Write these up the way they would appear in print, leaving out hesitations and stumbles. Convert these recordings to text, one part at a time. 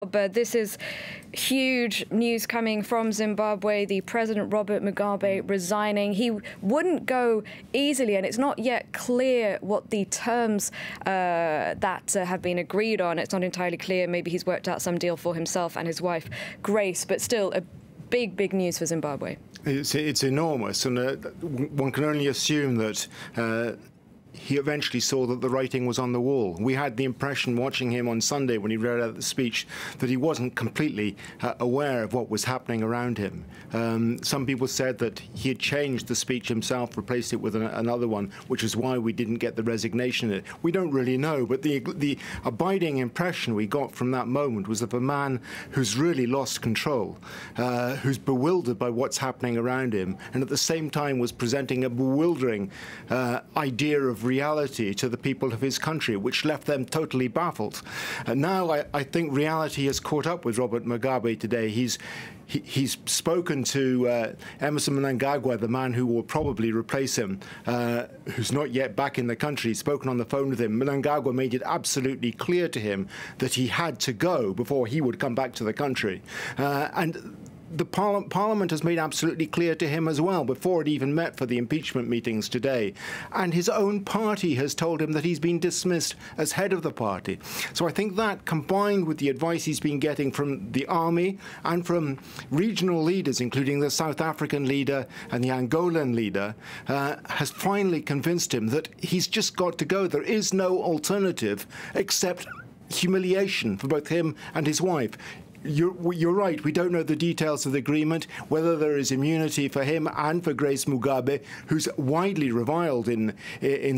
But this is huge news coming from Zimbabwe. The President Robert Mugabe resigning. He wouldn't go easily, and it's not yet clear what the terms that have been agreed on. It's not entirely clear. Maybe he's worked out some deal for himself and his wife, Grace, but still a big news for Zimbabwe. It's enormous, and one can only assume that he eventually saw that the writing was on the wall. We had the impression watching him on Sunday when he read out the speech that he wasn't completely aware of what was happening around him. Some people said that he had changed the speech himself, replaced it with another one, which is why we didn't get the resignation in it. We don't really know, but the abiding impression we got from that moment was of a man who's really lost control, who's bewildered by what's happening around him, and at the same time was presenting a bewildering idea of reality to the people of his country, which left them totally baffled. And now I think reality has caught up with Robert Mugabe today. He's spoken to Emerson Mnangagwa, the man who will probably replace him, who's not yet back in the country. He's spoken on the phone with him. Mnangagwa made it absolutely clear to him that he had to go before he would come back to the country. And the Parliament has made absolutely clear to him as well, before it even met for the impeachment meetings today. And his own party has told him that he's been dismissed as head of the party. So I think that, combined with the advice he's been getting from the army and from regional leaders, including the South African leader and the Angolan leader, has finally convinced him that he's just got to go. There is no alternative except humiliation for both him and his wife. You're right. We don't know the details of the agreement, whether there is immunity for him and for Grace Mugabe, who's widely reviled in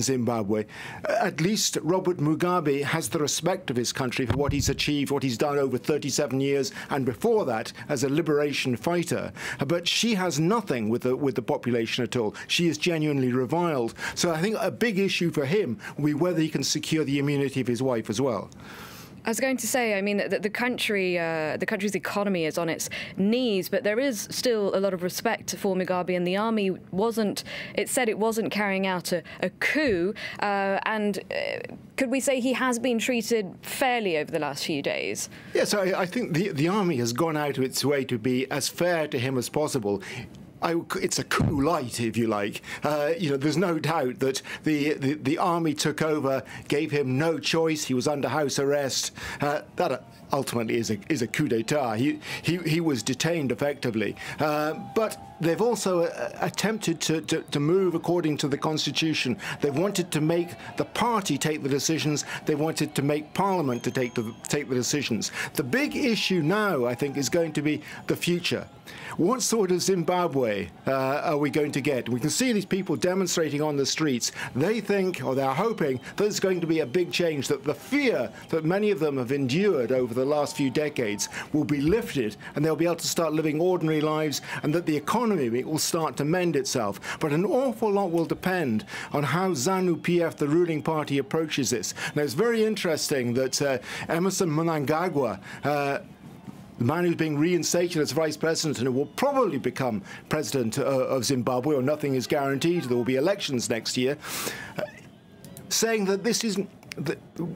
Zimbabwe. At least Robert Mugabe has the respect of his country for what he's achieved, what he's done over 37 years, and before that as a liberation fighter. But she has nothing with the population at all. She is genuinely reviled. So I think a big issue for him will be whether he can secure the immunity of his wife as well. I was going to say, I mean, the country's economy is on its knees, but there is still a lot of respect for Mugabe, and the army said it wasn't carrying out a coup, and could we say he has been treated fairly over the last few days? Yes, I think the army has gone out of its way to be as fair to him as possible. It's a coup light, if you like. There's no doubt that the army took over, gave him no choice. He was under house arrest. That ultimately is a coup d'état. He was detained effectively. But they've also attempted to move according to the constitution. They wanted to make the party take the decisions. They wanted to make Parliament to take the decisions. The big issue now, I think, is going to be the future. What sort of Zimbabwe are we going to get? We can see these people demonstrating on the streets. They think, or they're hoping, that there's going to be a big change, that the fear that many of them have endured over the last few decades will be lifted, and they'll be able to start living ordinary lives, and that the economy will start to mend itself. But an awful lot will depend on how ZANU-PF, the ruling party, approaches this. Now, it's very interesting that Emerson Mnangagwa, the man who's being reinstated as vice president and who will probably become president of Zimbabwe, or nothing is guaranteed, there will be elections next year, saying that this is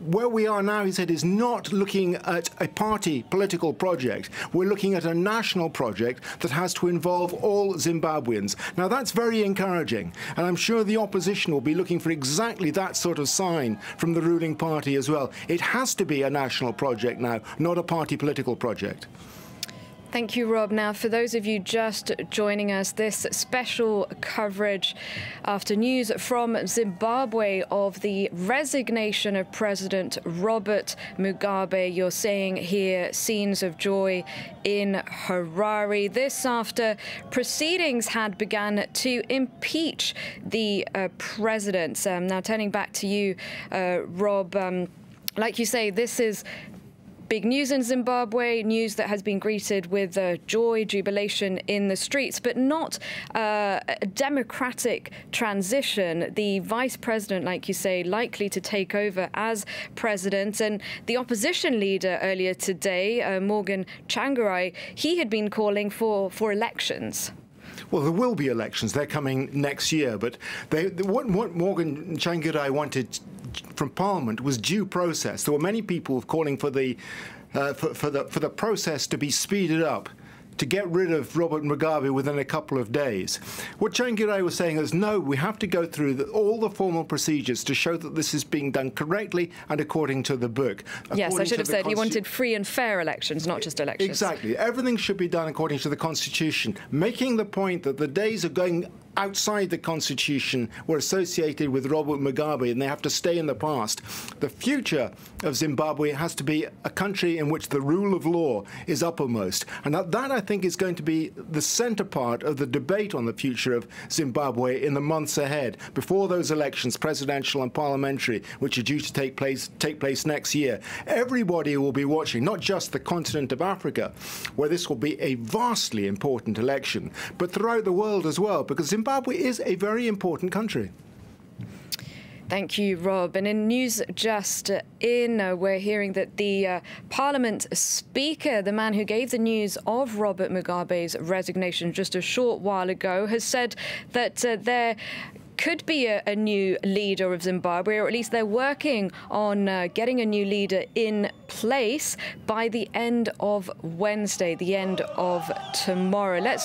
where we are now, he said, is not looking at a party political project. We're looking at a national project that has to involve all Zimbabweans. Now, that's very encouraging, and I'm sure the opposition will be looking for exactly that sort of sign from the ruling party as well. It has to be a national project now, not a party political project. Thank you, Rob. Now, for those of you just joining us, this special coverage after news from Zimbabwe of the resignation of President Robert Mugabe. You're seeing here scenes of joy in Harare. This after proceedings had begun to impeach the president. Now, turning back to you, Rob, like you say, this is big news in Zimbabwe, news that has been greeted with joy, jubilation in the streets, but not a democratic transition. The vice president, like you say, likely to take over as president. And the opposition leader earlier today, Morgan Tsvangirai, he had been calling for elections. Well, there will be elections. They're coming next year. But what Morgan Tsvangirai wanted from Parliament was due process. There were many people calling for the for the process to be speeded up, to get rid of Robert Mugabe within a couple of days. What Tsvangirai was saying is, no, we have to go through all the formal procedures to show that this is being done correctly and according to the book. Yes, I should have said he wanted free and fair elections, not just elections. Exactly. Everything should be done according to the Constitution, making the point that the days of going outside the Constitution were associated with Robert Mugabe and they have to stay in the past. The future of Zimbabwe has to be a country in which the rule of law is uppermost. And that I think, is going to be the centre part of the debate on the future of Zimbabwe in the months ahead, before those elections, presidential and parliamentary, which are due to take place next year. Everybody will be watching, not just the continent of Africa, where this will be a vastly important election, but throughout the world as well, because Zimbabwe is a very important country. Thank you, Rob. And in news just in, we're hearing that the Parliament Speaker, the man who gave the news of Robert Mugabe's resignation just a short while ago, has said that there could be a new leader of Zimbabwe, or at least they're working on getting a new leader in place by the end of Wednesday, the end of tomorrow. Let's